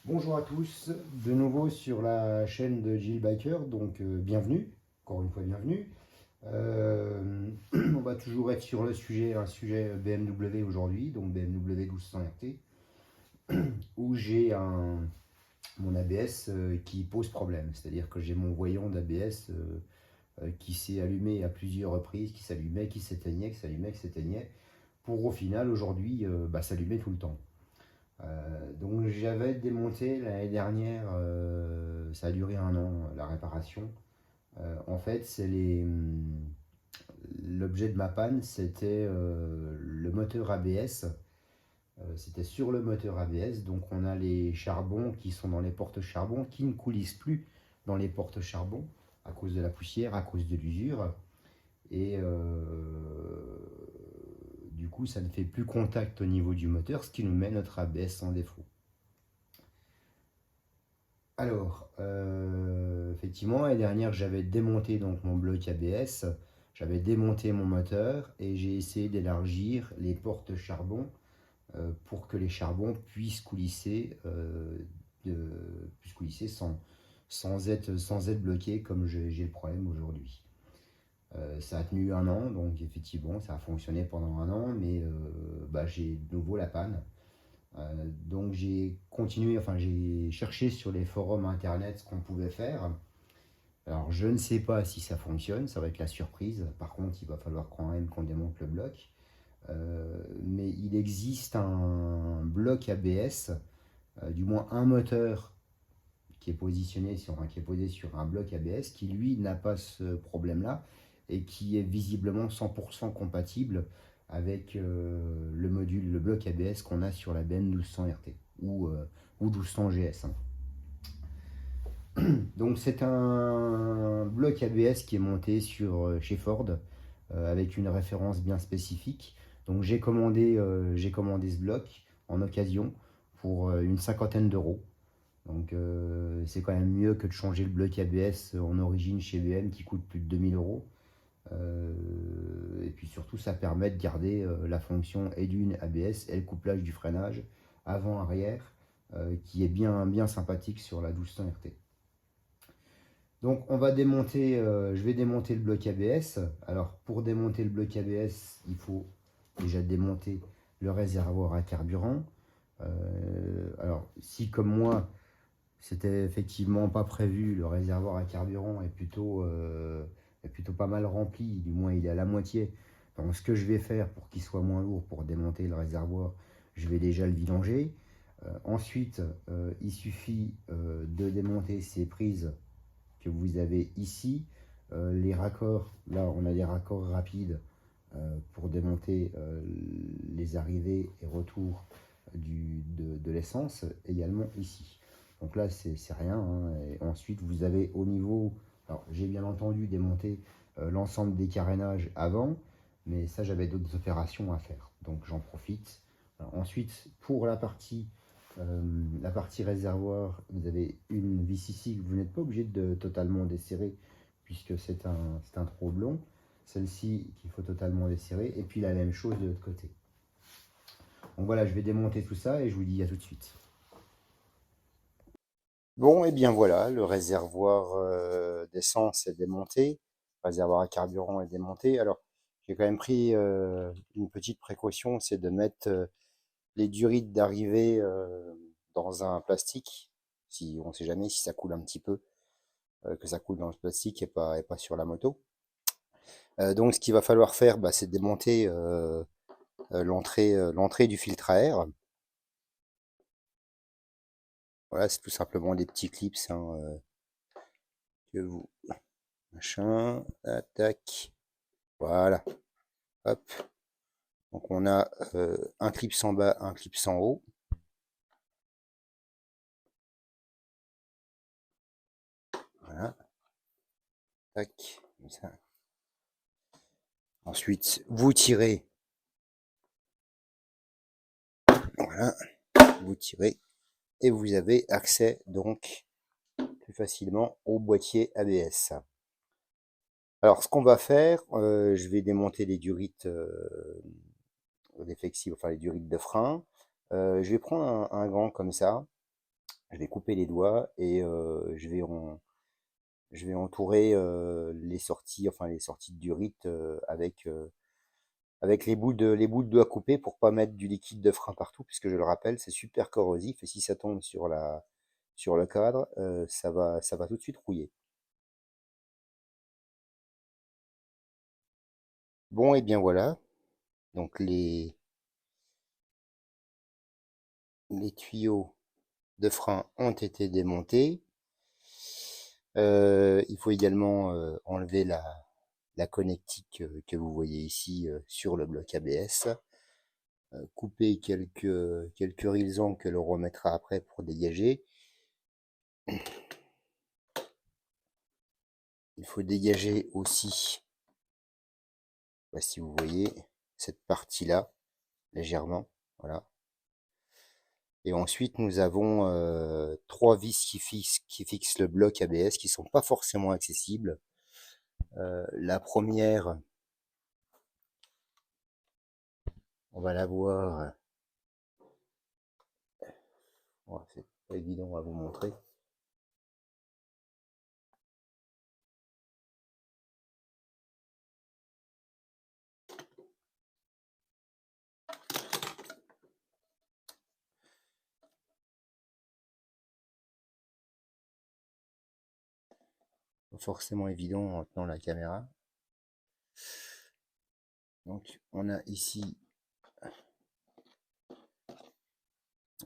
Bonjour à tous, de nouveau sur la chaîne de Gilles Biker, donc bienvenue, encore une fois bienvenue. On va toujours être sur le sujet, un sujet BMW aujourd'hui, donc BMW 1200 RT, où j'ai mon ABS qui pose problème, c'est-à-dire que j'ai mon voyant d'ABS qui s'est allumé à plusieurs reprises, qui s'allumait, qui s'éteignait, qui s'allumait, qui s'éteignait, pour au final aujourd'hui s'allumer tout le temps. Donc j'avais démonté l'année dernière, ça a duré un an la réparation. En fait, l'objet de ma panne, c'était le moteur ABS. C'était sur le moteur ABS, donc on a les charbons qui sont dans les portes charbon qui ne coulissent plus dans les portes charbon à cause de la poussière, à cause de l'usure. Et du coup, ça ne fait plus contact au niveau du moteur, ce qui nous met notre ABS en défaut. Alors, effectivement, l'année dernière, j'avais démonté donc mon bloc ABS, j'avais démonté mon moteur et j'ai essayé d'élargir les portes charbon pour que les charbons puissent coulisser, sans être bloqués comme j'ai le problème aujourd'hui. Ça a tenu un an, donc effectivement, ça a fonctionné pendant un an, mais j'ai de nouveau la panne. Donc j'ai continué, enfin j'ai cherché sur les forums internet ce qu'on pouvait faire. Alors je ne sais pas si ça fonctionne, ça va être la surprise. Par contre, il va falloir quand même qu'on démonte le bloc. Mais il existe un bloc ABS, du moins un moteur qui est positionné qui est posé sur un bloc ABS qui lui n'a pas ce problème-là et qui est visiblement 100% compatible avec le module, le bloc ABS qu'on a sur la BM 1200 RT ou 1200 GS. Donc c'est un bloc ABS qui est monté chez Ford avec une référence bien spécifique. Donc j'ai commandé ce bloc en occasion pour une cinquantaine d'euros. Donc c'est quand même mieux que de changer le bloc ABS en origine chez BM qui coûte plus de 2000 euros. Et puis surtout ça permet de garder la fonction et d'une ABS et le couplage du freinage avant-arrière qui est bien, bien sympathique sur la 1200 RT. Donc je vais démonter le bloc ABS. Alors pour démonter le bloc ABS, il faut déjà démonter le réservoir à carburant. Alors si comme moi, c'était effectivement pas prévu, le réservoir à carburant est plutôt pas mal rempli, du moins il est à la moitié. Donc ce que je vais faire pour qu'il soit moins lourd pour démonter le réservoir, je vais déjà le vidanger. Ensuite, il suffit de démonter ces prises que vous avez ici. Les raccords, là on a des raccords rapides pour démonter les arrivées et retours de l'essence, également ici. Donc là c'est rien, hein. Et ensuite vous avez au niveau, alors j'ai bien entendu démonté l'ensemble des carénages avant, mais ça j'avais d'autres opérations à faire, donc j'en profite. Alors, ensuite pour la partie réservoir, vous avez une vis ici que vous n'êtes pas obligé de totalement desserrer puisque c'est un trop blond. Celle-ci qu'il faut totalement desserrer et puis la même chose de l'autre côté. Donc voilà, je vais démonter tout ça et je vous dis à tout de suite. Bon, et bien voilà, le réservoir d'essence est démonté, le réservoir à carburant est démonté. Alors, j'ai quand même pris une petite précaution, c'est de mettre les durites d'arrivée dans un plastique, si on ne sait jamais si ça coule un petit peu, que ça coule dans le plastique et pas sur la moto. Donc ce qu'il va falloir faire, c'est démonter l'entrée du filtre à air. Voilà, c'est tout simplement des petits clips, hein, que vous... Machin, attaque, voilà, hop. Donc on a un clip en bas, un clip en haut. Voilà, tac, comme ça. Ensuite, vous tirez, voilà, vous tirez et vous avez accès donc plus facilement au boîtier ABS. Alors ce qu'on va faire, je vais démonter les durites les flexibles, enfin les durites de frein. Je vais prendre un gant comme ça, Je vais couper les doigts et je vais entourer les sorties, enfin les sorties de durite avec les bouts de doigts coupés pour pas mettre du liquide de frein partout, puisque je le rappelle, c'est super corrosif et si ça tombe sur le cadre, ça va tout de suite rouiller. Bon, et bien voilà, donc les tuyaux de frein ont été démontés. Il faut également enlever la connectique que vous voyez ici sur le bloc ABS, couper quelques résans que l'on remettra après pour dégager. Il faut dégager aussi, si vous voyez, cette partie-là, légèrement, voilà. Et ensuite, nous avons 3 vis qui fixent le bloc ABS, qui sont pas forcément accessibles. La première, on va la voir. Oh, c'est pas évident à vous montrer. Pas forcément évident en tenant la caméra. Donc, on a ici,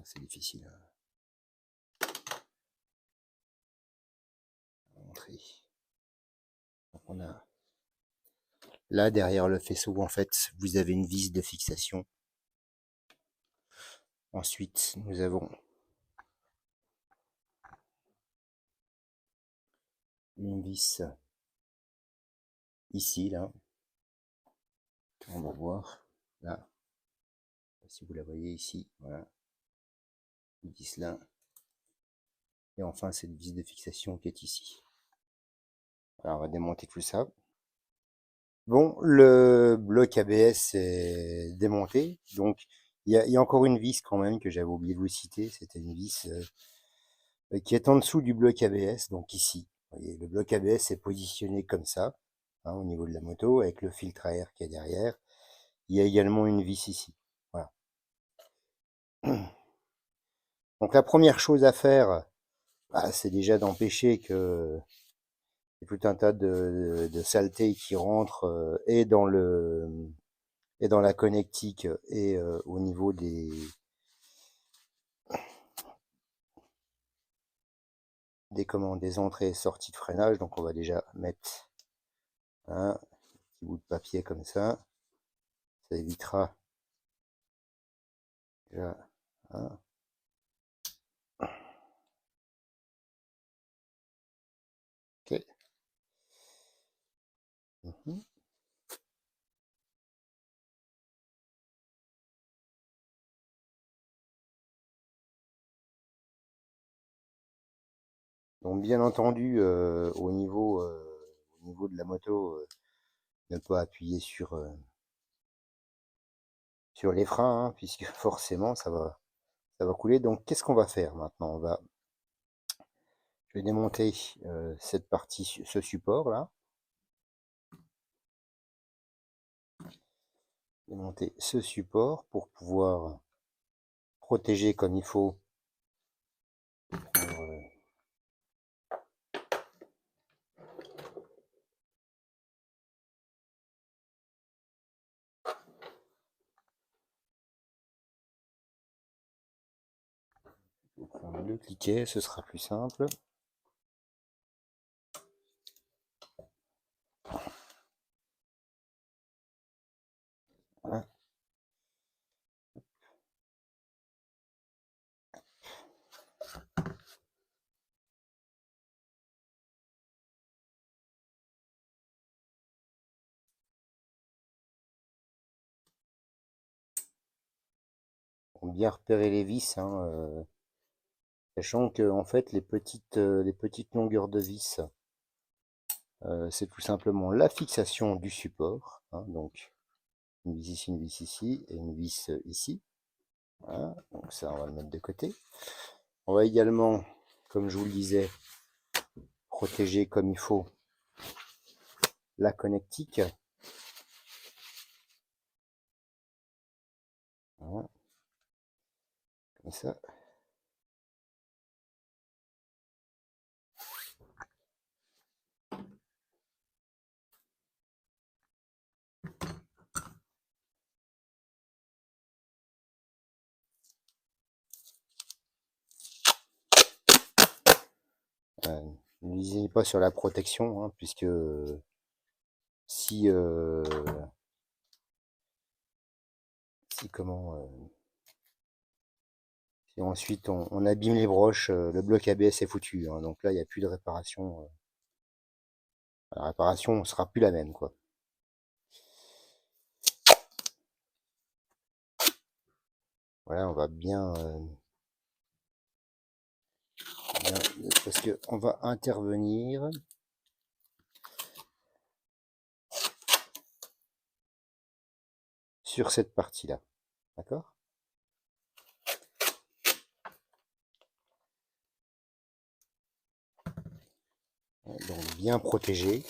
c'est difficile à montrer. Donc, on a là derrière le faisceau, en fait, vous avez une vis de fixation. Ensuite, nous avons une vis ici, là. On va voir là, si vous la voyez ici, voilà, une vis là. Et enfin, cette vis de fixation qui est ici. Alors, on va démonter tout ça. Bon, le bloc ABS est démonté. Donc, il y a encore une vis quand même que j'avais oublié de vous citer. C'était une vis qui est en dessous du bloc ABS, donc ici. Vous voyez, le bloc ABS est positionné comme ça, hein, au niveau de la moto, avec le filtre à air qui est derrière. Il y a également une vis ici. Voilà. Donc la première chose à faire, c'est déjà d'empêcher que tout un tas de saletés qui rentrent et dans la connectique et au niveau des entrées et sorties de freinage. Donc on va déjà mettre un petit bout de papier comme ça. Ça évitera déjà. Hein. Ok. Mhm. Donc bien entendu, au niveau de la moto, ne pas appuyer sur les freins, hein, puisque forcément ça va couler. Donc qu'est-ce qu'on va faire maintenant? Je vais démonter cette partie, ce support là. Démonter ce support pour pouvoir protéger comme il faut. Prendre le cliquet, ce sera plus simple. Voilà. Pour bien repérer les vis, hein, sachant que en fait les petites longueurs de vis, c'est tout simplement la fixation du support, hein, donc une vis ici et une vis ici. Voilà, donc ça on va le mettre de côté. On va également, comme je vous le disais, protéger comme il faut la connectique. Voilà, comme ça. N'hésitez pas sur la protection, hein, puisque si, si ensuite on abîme les broches, le bloc ABS est foutu, hein, donc là il n'y a plus de réparation. La réparation sera plus la même, quoi. Voilà, on va bien, parce que on va intervenir sur cette partie-là, d'accord? Donc bien protégé.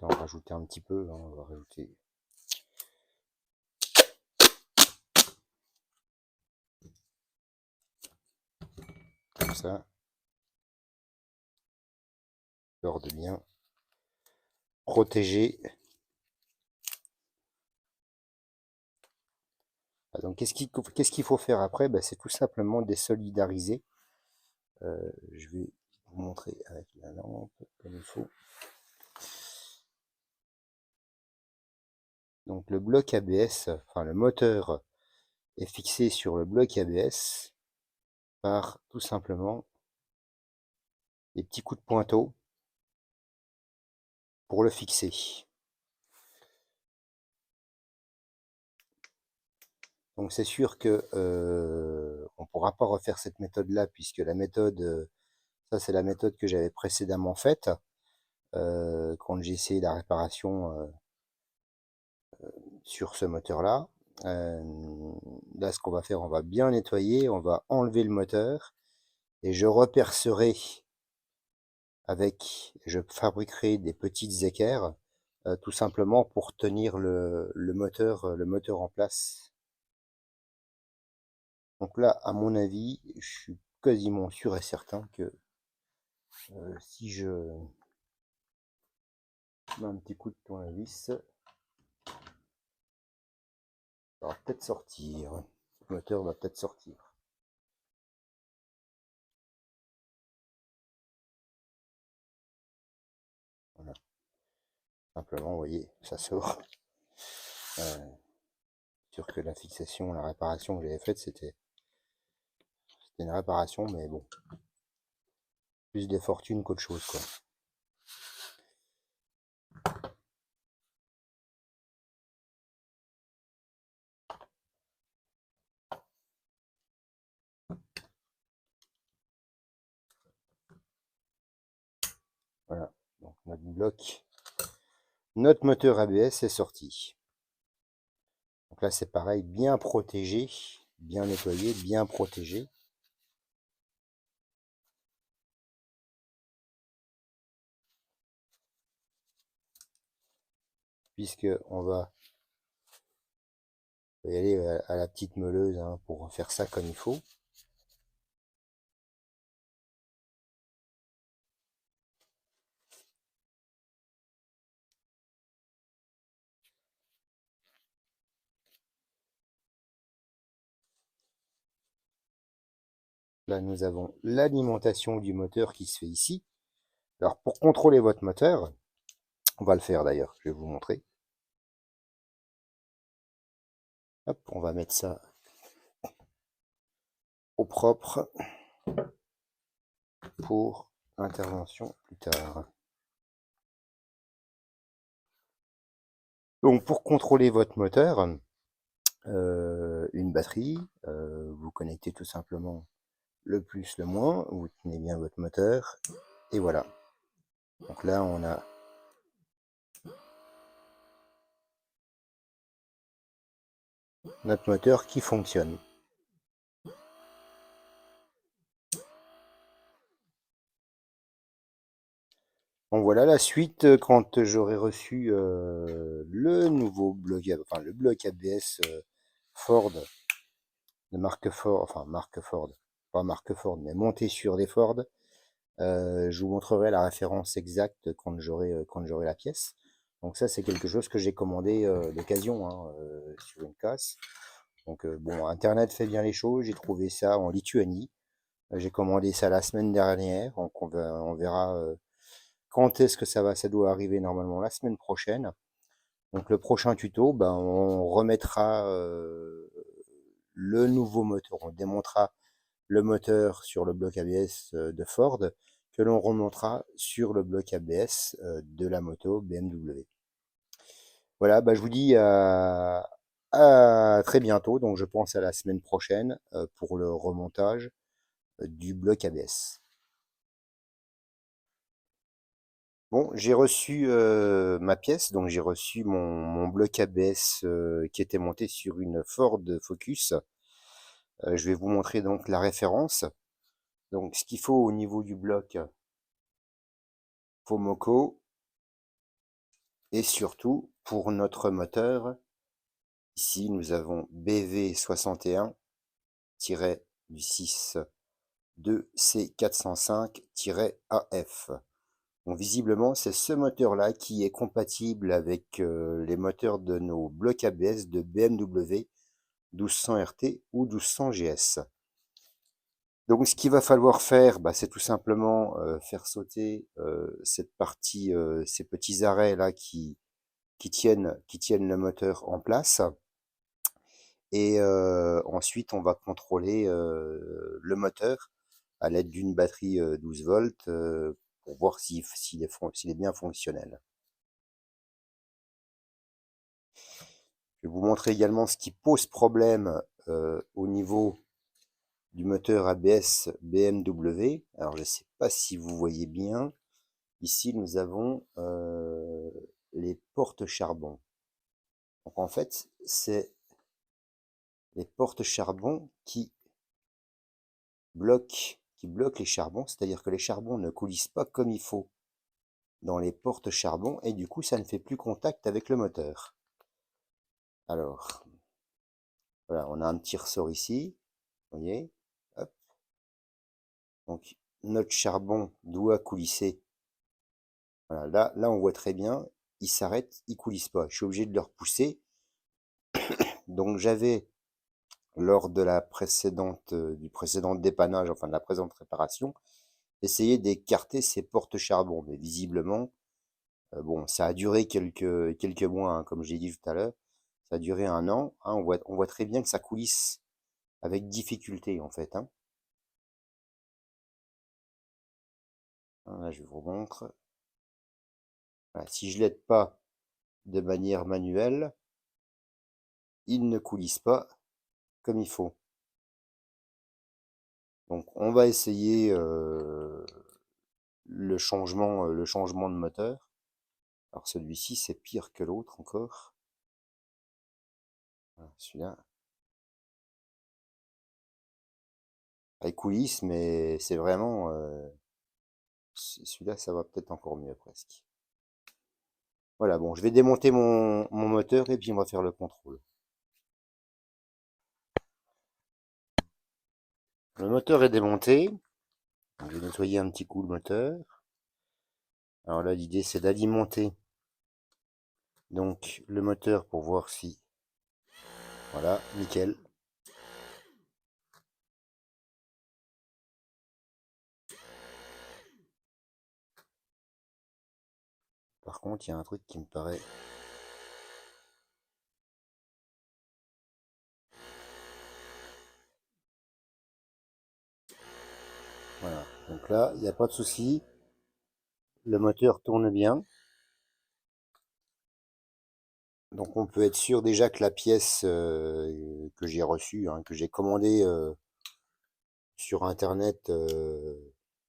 On va rajouter un petit peu, hein, on va rajouter. Comme ça. Histoire de bien protéger. Donc qu'est-ce qu'il faut faire après? C'est tout simplement désolidariser. Je vais vous montrer avec la lampe comme il faut. Donc le bloc ABS, enfin le moteur est fixé sur le bloc ABS par tout simplement des petits coups de pointeau pour le fixer. Donc c'est sûr que on pourra pas refaire cette méthode là, puisque la méthode, ça c'est la méthode que j'avais précédemment faite quand j'ai essayé la réparation sur ce moteur là. Là ce qu'on va faire, on va bien nettoyer, on va enlever le moteur et je repercerai je fabriquerai des petites équerres tout simplement pour tenir le moteur en place. Donc là, à mon avis, je suis quasiment sûr et certain que si je mets un petit coup de tournevis, ça va peut-être sortir. Le moteur va peut-être sortir. Voilà. Simplement, vous voyez, ça sort. Sûr que la fixation, la réparation que j'avais faite, c'était une réparation, mais bon, plus de fortune qu'autre chose, quoi. Voilà, donc notre moteur ABS est sorti. Donc là, c'est pareil, bien protégé, bien nettoyé, bien protégé. Puisque on va y aller à la petite meuleuse hein, pour faire ça comme il faut. Là, nous avons l'alimentation du moteur qui se fait ici. Alors, pour contrôler votre moteur, on va le faire d'ailleurs, je vais vous montrer. Hop, on va mettre ça au propre pour intervention plus tard. Donc, pour contrôler votre moteur, une batterie, vous connectez tout simplement le plus, le moins, vous tenez bien votre moteur, et voilà. Donc là, on a notre moteur qui fonctionne. Bon, voilà la suite quand j'aurai reçu le nouveau bloc, enfin le bloc ABS Ford, de marque Ford, enfin marque Ford, pas marque Ford, mais monté sur des Ford. Je vous montrerai la référence exacte quand j'aurai la pièce. Donc ça, c'est quelque chose que j'ai commandé d'occasion hein, sur une casse. Donc bon, Internet fait bien les choses. J'ai trouvé ça en Lituanie. J'ai commandé ça la semaine dernière. Donc on verra quand est-ce que ça va. Ça doit arriver normalement la semaine prochaine. Donc le prochain tuto, ben, on remettra le nouveau moteur. On démontera le moteur sur le bloc ABS de Ford que l'on remontera sur le bloc ABS de la moto BMW. Voilà, bah, je vous dis à très bientôt, donc je pense à la semaine prochaine pour le remontage du bloc ABS. Bon, j'ai reçu ma pièce, donc j'ai reçu mon bloc ABS qui était monté sur une Ford Focus. Je vais vous montrer donc la référence. Donc ce qu'il faut au niveau du bloc Fomoco, et surtout, pour notre moteur, ici nous avons BV61-6 2C405-AF. Bon, visiblement, c'est ce moteur-là qui est compatible avec les moteurs de nos blocs ABS de BMW 1200 RT ou 1200 GS. Donc ce qu'il va falloir faire, bah, c'est tout simplement faire sauter cette partie, ces petits arrêts là qui tiennent le moteur en place. Et ensuite, on va contrôler le moteur à l'aide d'une batterie 12 volts pour voir s'il est bien fonctionnel. Je vais vous montrer également ce qui pose problème au niveau du moteur ABS BMW. Alors, je ne sais pas si vous voyez bien. Ici, nous avons les portes charbon. Donc, en fait, c'est les portes charbon qui bloquent les charbons, c'est-à-dire que les charbons ne coulissent pas comme il faut dans les portes charbon et du coup ça ne fait plus contact avec le moteur. Alors, voilà, on a un petit ressort ici, vous voyez, hop. Donc notre charbon doit coulisser. Voilà, là on voit très bien, il s'arrête, il coulisse pas. Je suis obligé de le repousser. Donc j'avais lors de la précédente, du précédent dépannage, enfin de la présente réparation, essayé d'écarter ces portes charbon, mais visiblement, bon, ça a duré quelques mois, hein, comme j'ai dit tout à l'heure. Ça a duré un an. Hein, on voit très bien que ça coulisse avec difficulté, en fait. Hein. Là, je vous montre. Voilà, si je l'aide pas de manière manuelle, il ne coulisse pas comme il faut. Donc, on va essayer le changement de moteur. Alors, celui-ci, c'est pire que l'autre encore. Voilà, celui-là. Il coulisse, mais c'est vraiment... celui-là, ça va peut-être encore mieux, presque. Voilà, bon, je vais démonter mon moteur et puis on va faire le contrôle. Le moteur est démonté. Je vais nettoyer un petit coup le moteur. Alors là, l'idée, c'est d'alimenter donc le moteur pour voir si... Voilà, nickel. Par contre, il y a un truc qui me paraît... Voilà, donc là, il n'y a pas de souci. Le moteur tourne bien. Donc on peut être sûr déjà que la pièce que j'ai reçue, hein, que j'ai commandée sur Internet,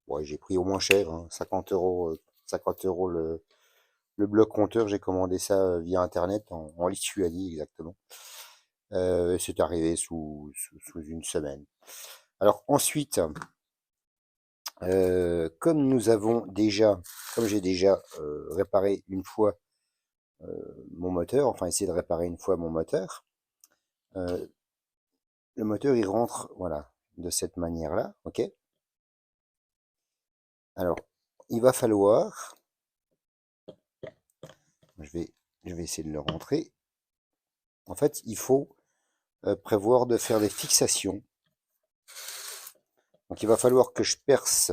ouais, j'ai pris au moins cher, hein, 50 euros le bloc compteur, j'ai commandé ça via Internet en Lituanie exactement. C'est arrivé sous une semaine. Alors ensuite, comme j'ai déjà réparé une fois mon moteur, enfin essayé de réparer une fois mon moteur, le moteur il rentre, voilà, de cette manière-là, ok. Alors, il va falloir, je vais essayer de le rentrer. En fait, il faut prévoir de faire des fixations. Donc, il va falloir que je perce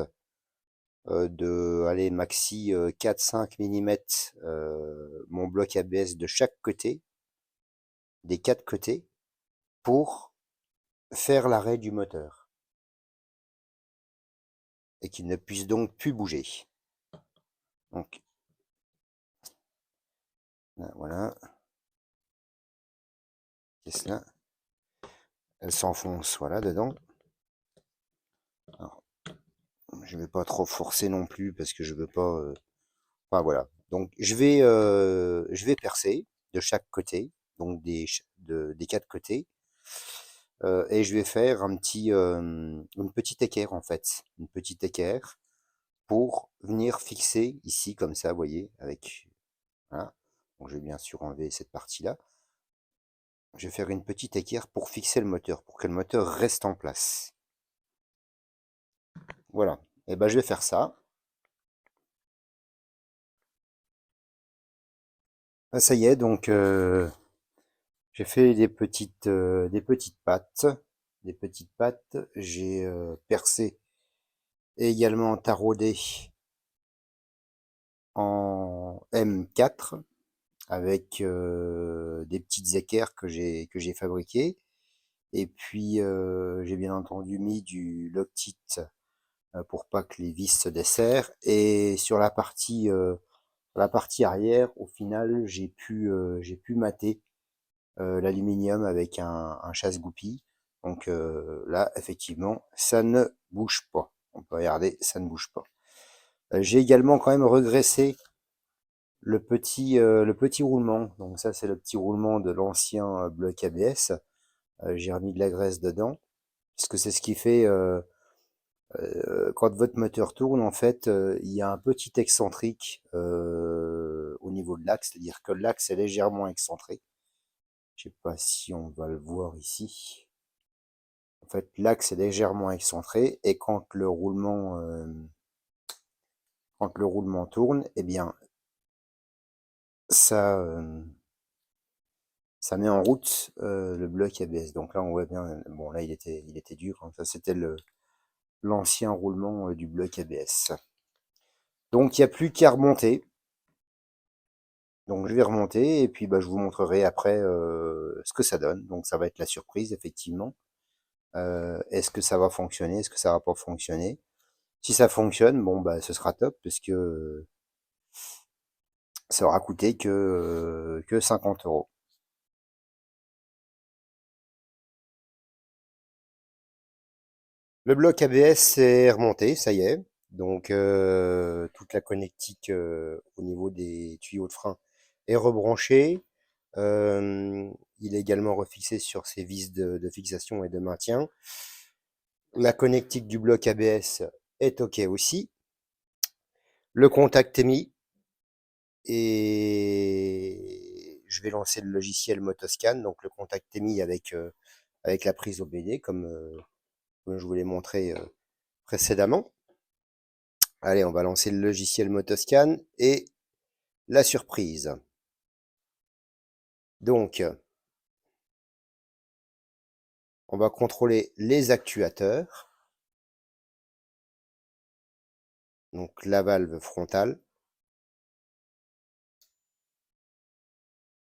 de, allez, maxi 4-5 mm mon bloc ABS de chaque côté, des 4 côtés, pour faire l'arrêt du moteur et qu'il ne puisse donc plus bouger. Donc, là, voilà, qu'est-ce là, elle s'enfonce, voilà, dedans. Alors, je vais pas trop forcer non plus parce que je veux pas. Enfin voilà. Donc je vais percer de chaque côté, donc des 4 côtés, et je vais faire une petite équerre en fait, une petite équerre pour venir fixer ici comme ça, vous voyez, avec voilà. Donc je vais bien sûr enlever cette partie-là. Je vais faire une petite équerre pour fixer le moteur, pour que le moteur reste en place. Voilà. Et ben je vais faire ça. Ah, ça y est, donc j'ai fait des petites pattes. Des petites pattes. J'ai percé et également taraudé en M4 avec des petites équerres que j'ai fabriquées. Et puis j'ai bien entendu mis du Loctite pour pas que les vis se desserrent. Et sur la partie arrière, au final, j'ai pu mater l'aluminium avec un chasse-goupille. Donc là, effectivement, ça ne bouge pas. On peut regarder, ça ne bouge pas. J'ai également quand même regressé le petit roulement. Donc ça, c'est le petit roulement de l'ancien bloc ABS. J'ai remis de la graisse dedans, puisque c'est ce qui fait, quand votre moteur tourne, en fait, il y a un petit excentrique au niveau de l'axe, c'est-à-dire que l'axe est légèrement excentré. Je sais pas si on va le voir ici. En fait, l'axe est légèrement excentré et quand le roulement tourne, eh bien, ça, ça met en route le bloc ABS. Donc là, on voit bien, bon là, il était dur, hein. Ça, c'était l'ancien roulement du bloc ABS. Donc, il n'y a plus qu'à remonter. Donc, je vais remonter et puis bah, je vous montrerai après ce que ça donne. Donc, ça va être la surprise, effectivement. Est-ce que ça va fonctionner? Est-ce que ça va pas fonctionner? Si ça fonctionne, bon, bah, ce sera top parce que ça aura coûté que 50 euros. Le bloc ABS est remonté, ça y est. Donc toute la connectique au niveau des tuyaux de frein est rebranchée. Il est également refixé sur ses vis de fixation et de maintien. La connectique du bloc ABS est OK aussi. Le contact est mis et je vais lancer le logiciel Motoscan. Donc le contact est mis avec la prise OBD comme je vous l'ai montré précédemment. Allez, on va lancer le logiciel Motoscan et la surprise. Donc, on va contrôler les actuateurs. Donc, la valve frontale.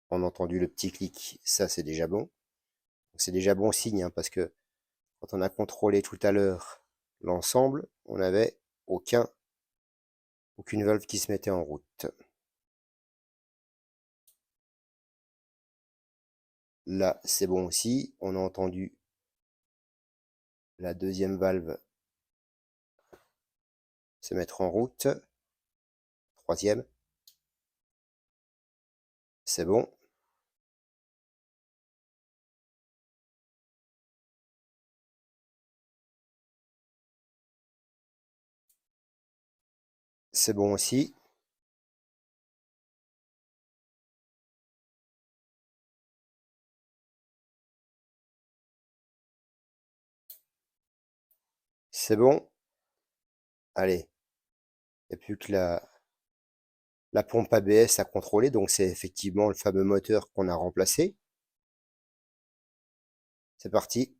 On a entendu le petit clic, ça c'est déjà bon. C'est déjà bon signe, hein, parce que quand on a contrôlé tout à l'heure l'ensemble, on n'avait aucune valve qui se mettait en route. Là, c'est bon aussi. On a entendu la deuxième valve se mettre en route. Troisième. C'est bon. C'est bon aussi. C'est bon. Allez, il n'y a plus que la pompe ABS à contrôler. Donc c'est effectivement le fameux moteur qu'on a remplacé. C'est parti.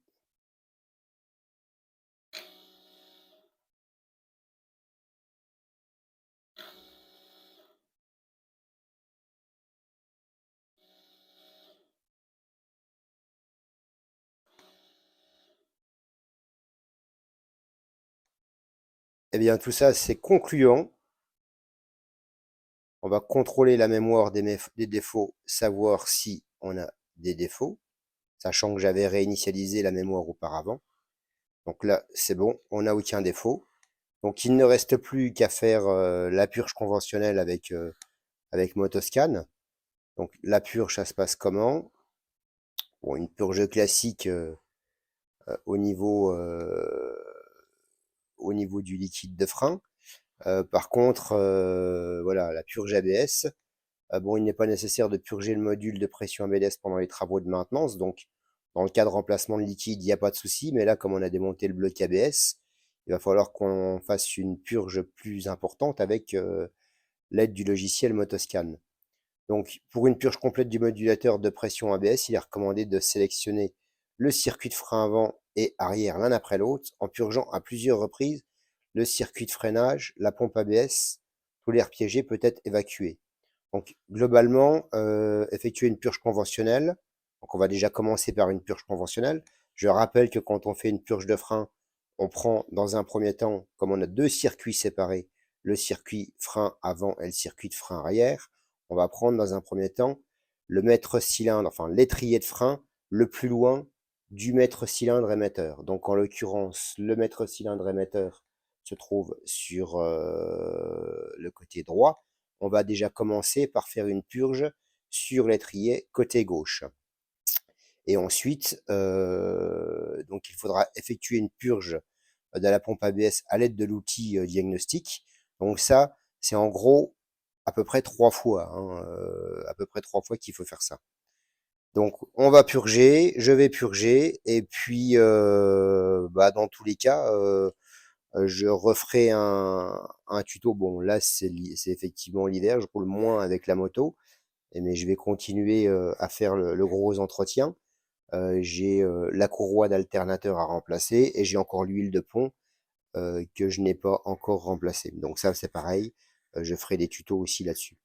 Eh bien, tout ça, c'est concluant. On va contrôler la mémoire des défauts, savoir si on a des défauts, sachant que j'avais réinitialisé la mémoire auparavant. Donc là, c'est bon, on n'a aucun défaut. Donc il ne reste plus qu'à faire la purge conventionnelle avec Motoscan. Donc la purge, ça se passe comment? Bon, une purge classique au niveau du liquide de frein. Par contre, voilà, la purge ABS, bon, il n'est pas nécessaire de purger le module de pression ABS pendant les travaux de maintenance. Donc, dans le cas de remplacement de liquide, il n'y a pas de souci. Mais là, comme on a démonté le bloc ABS, il va falloir qu'on fasse une purge plus importante avec l'aide du logiciel Motoscan. Donc, pour une purge complète du modulateur de pression ABS, il est recommandé de sélectionner le circuit de frein avant et arrière l'un après l'autre, en purgeant à plusieurs reprises le circuit de freinage, la pompe ABS, tout l'air piégé peut être évacué. Donc, globalement, effectuer une purge conventionnelle. Donc, on va déjà commencer par une purge conventionnelle. Je rappelle que quand on fait une purge de frein, on prend dans un premier temps, comme on a deux circuits séparés, le circuit frein avant et le circuit de frein arrière, on va prendre dans un premier temps le maître cylindre, enfin l'étrier de frein, le plus loin du maître cylindre émetteur. Donc, en l'occurrence, le maître cylindre émetteur se trouve sur le côté droit. On va déjà commencer par faire une purge sur l'étrier côté gauche. Et ensuite, donc il faudra effectuer une purge de la pompe ABS à l'aide de l'outil diagnostic. Donc ça, c'est en gros à peu près 3 fois, hein, à peu près 3 fois qu'il faut faire ça. Donc on va purger, je vais purger, et puis dans tous les cas, je referai un tuto. Bon, là, c'est effectivement l'hiver, je roule moins avec la moto, mais je vais continuer à faire le gros entretien. J'ai la courroie d'alternateur à remplacer et j'ai encore l'huile de pont que je n'ai pas encore remplacée. Donc ça, c'est pareil, je ferai des tutos aussi là-dessus.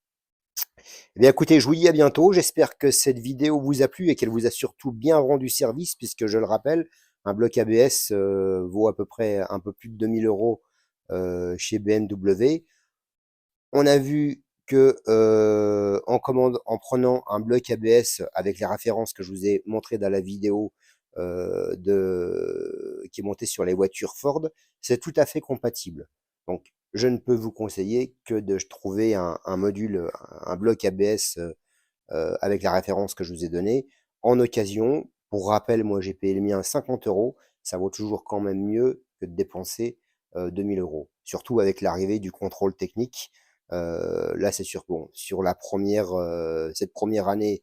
Eh bien, écoutez, je vous dis à bientôt. J'espère que cette vidéo vous a plu et qu'elle vous a surtout bien rendu service, puisque je le rappelle, un bloc ABS vaut à peu près un peu plus de 2000 € chez BMW. On a vu que en prenant un bloc ABS avec les références que je vous ai montrées dans la vidéo qui est montée sur les voitures Ford, c'est tout à fait compatible. Donc, je ne peux vous conseiller que de trouver un module, un bloc ABS avec la référence que je vous ai donnée en occasion. Pour rappel, moi j'ai payé le mien 50 €. Ça vaut toujours quand même mieux que de dépenser 2000 €. Surtout avec l'arrivée du contrôle technique. Là, c'est sûr, bon, sur cette première année,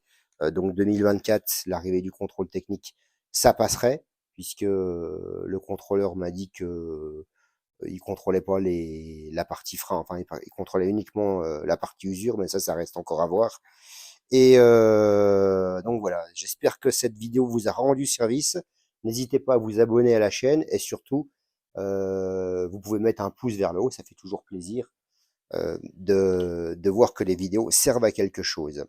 donc 2024, l'arrivée du contrôle technique, ça passerait, puisque le contrôleur m'a dit que il contrôlait pas la partie frein, enfin il contrôlait uniquement la partie usure, mais ça reste encore à voir. Et donc voilà, j'espère que cette vidéo vous a rendu service. N'hésitez pas à vous abonner à la chaîne et surtout, vous pouvez mettre un pouce vers le haut, ça fait toujours plaisir de voir que les vidéos servent à quelque chose.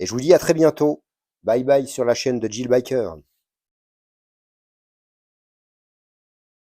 Et je vous dis à très bientôt. Bye bye sur la chaîne de Jill Biker.